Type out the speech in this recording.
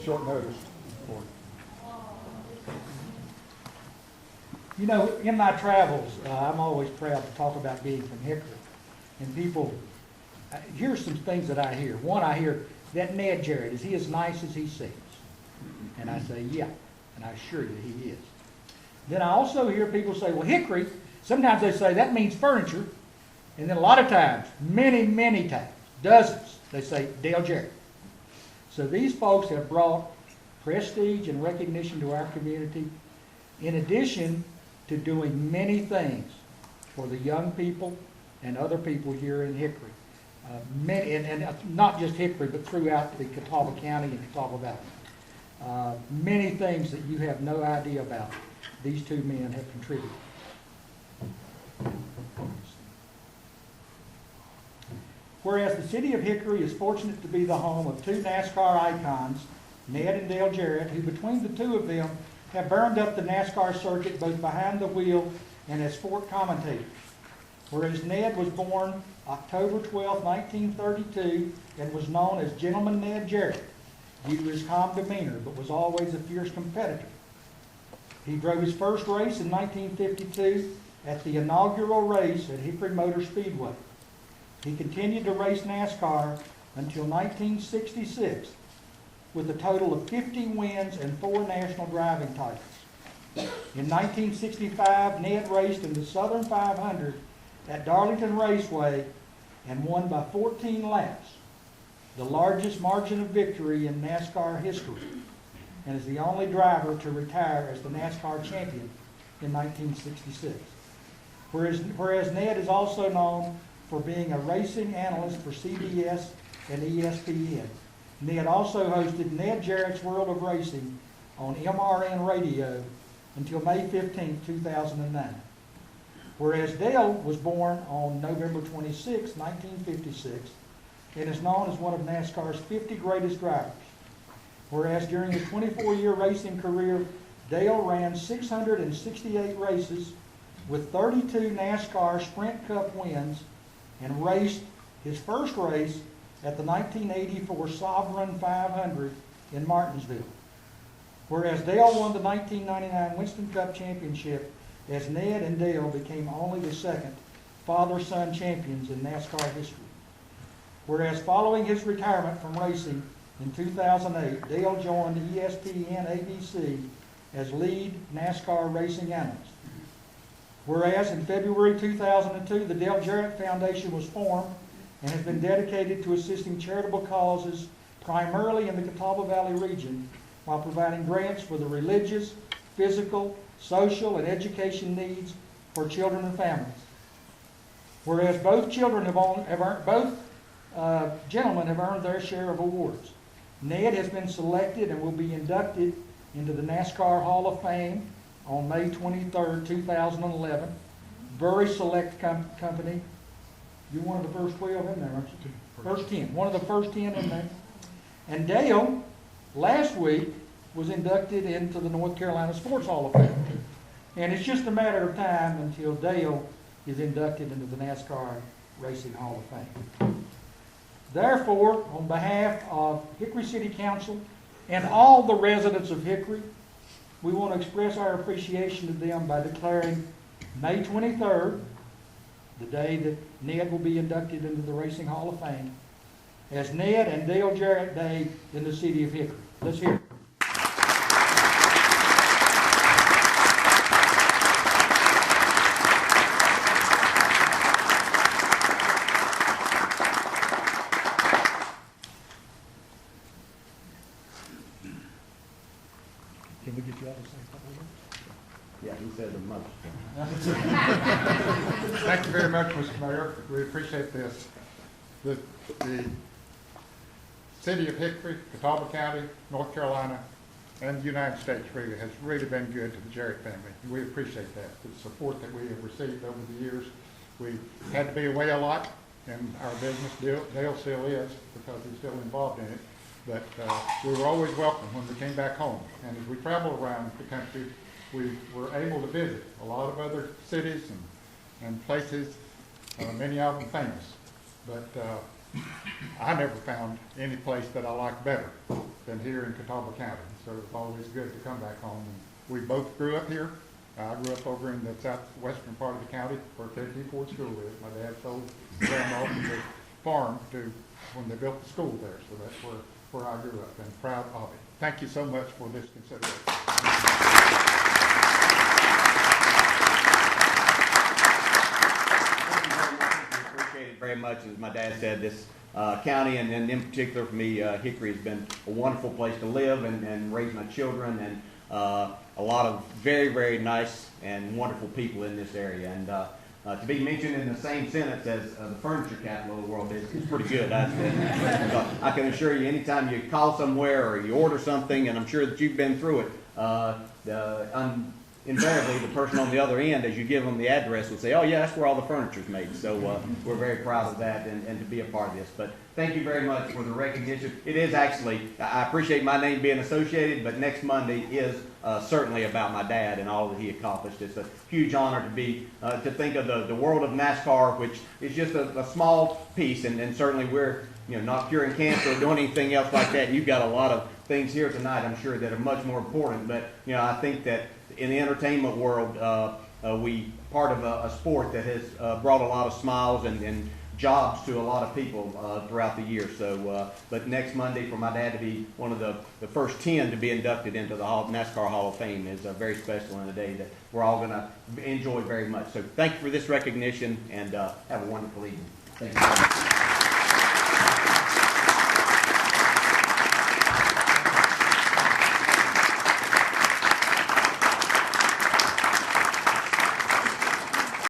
short notice for it. You know, in my travels, I'm always proud to talk about being from Hickory. And people, here's some things that I hear. One, I hear, that Ned Jarrett, is he as nice as he seems? And I say, yeah, and I assure you he is. Then I also hear people say, well, Hickory, sometimes they say that means furniture. And then a lot of times, many times, dozens, they say Dale Jarrett. So these folks have brought prestige and recognition to our community, in addition to doing many things for the young people and other people here in Hickory. And not just Hickory, but throughout the Catawba County and Catawba Valley. Many things that you have no idea about, these two men have contributed. Whereas the City of Hickory is fortunate to be the home of two NASCAR icons, Ned and Dale Jarrett, who between the two of them have burned up the NASCAR circuit both behind the wheel and as sport commentators. Whereas Ned was born October 12, 1932, and was known as Gentleman Ned Jarrett due to his calm demeanor, but was always a fierce competitor. He drove his first race in 1952 at the inaugural race at Hickory Motor Speedway. He continued to race NASCAR until 1966 with a total of 50 wins and 4 national driving titles. In 1965, Ned raced in the Southern 500 at Darlington Raceway and won by 14 laps, the largest margin of victory in NASCAR history, and is the only driver to retire as the NASCAR champion in 1966. Whereas Ned is also known for being a racing analyst for CBS and ESPN. Ned also hosted Ned Jarrett's World of Racing on MRN Radio until May 15, 2009. Whereas Dale was born on November 26, 1956, and is known as one of NASCAR's 50 greatest drivers. Whereas during his 24-year racing career, Dale ran 668 races with 32 NASCAR Sprint Cup wins and raced his first race at the 1984 Sovereign 500 in Martinsville. Whereas Dale won the 1999 Winston Cup Championship, as Ned and Dale became only the second father-son champions in NASCAR history. Whereas following his retirement from racing in 2008, Dale joined ESPN ABC as lead NASCAR racing analyst. Whereas in February 2002, the Dale Jarrett Foundation was formed and has been dedicated to assisting charitable causes primarily in the Catawba Valley region while providing grants for the religious, physical, social, and education needs for children and families. Whereas both gentlemen have earned their share of awards. Ned has been selected and will be inducted into the NASCAR Hall of Fame on May 23, 2011. Very select company. You're one of the first 12 in there, aren't you? First 10. One of the first 10 in there. And Dale, last week, was inducted into the North Carolina Sports Hall of Fame. And it's just a matter of time until Dale is inducted into the NASCAR Racing Hall of Fame. Therefore, on behalf of Hickory City Council and all the residents of Hickory, we want to express our appreciation to them by declaring May 23rd, the day that Ned will be inducted into the Racing Hall of Fame, as Ned and Dale Jarrett Day in the City of Hickory. Let's hear it. Can we get you out of the same couple of words? Yeah, he said the most. Thank you very much, Mr. Mayor. We appreciate this. The City of Hickory, Catawba County, North Carolina, and the United States has really been good to the Jarrett family. We appreciate that, the support that we have received over the years. We had to be away a lot in our business. Dale still is, because he's still involved in it. But we were always welcome when we came back home. And as we traveled around the country, we were able to visit a lot of other cities and places, many of them famous. But I never found any place that I liked better than here in Catawba County. So it's always good to come back home. And we both grew up here. I grew up over in the southwestern part of the county where Cherokee Ford School is. My dad sold them off the farm to when they built the school there. So that's where I grew up and proud of it. Thank you so much for this consideration. Appreciate it very much. As my dad said, this county, and in particular for me, Hickory has been a wonderful place to live and raise my children, and a lot of very, very nice and wonderful people in this area. And to be mentioned in the same sentence as the furniture capital of the world is pretty good. I can assure you, anytime you call somewhere or you order something, and I'm sure that you've been through it, invariably the person on the other end, as you give them the address, will say, oh yeah, that's where all the furniture's made. So we're very proud of that and to be a part of this. But thank you very much for the recognition. It is actually, I appreciate my name being associated, but next Monday is certainly about my dad and all that he accomplished. It's a huge honor to be, to think of the world of NASCAR, which is just a small piece, and certainly we're not curing cancer or doing anything else like that. You've got a lot of things here tonight, I'm sure, that are much more important. But I think that in the entertainment world, we part of a sport that has brought a lot of smiles and jobs to a lot of people throughout the year. So, but next Monday, for my dad to be one of the first 10 to be inducted into the NASCAR Hall of Fame is very special, and a day that we're all going to enjoy very much. So thank you for this recognition, and have a wonderful evening. Thank you.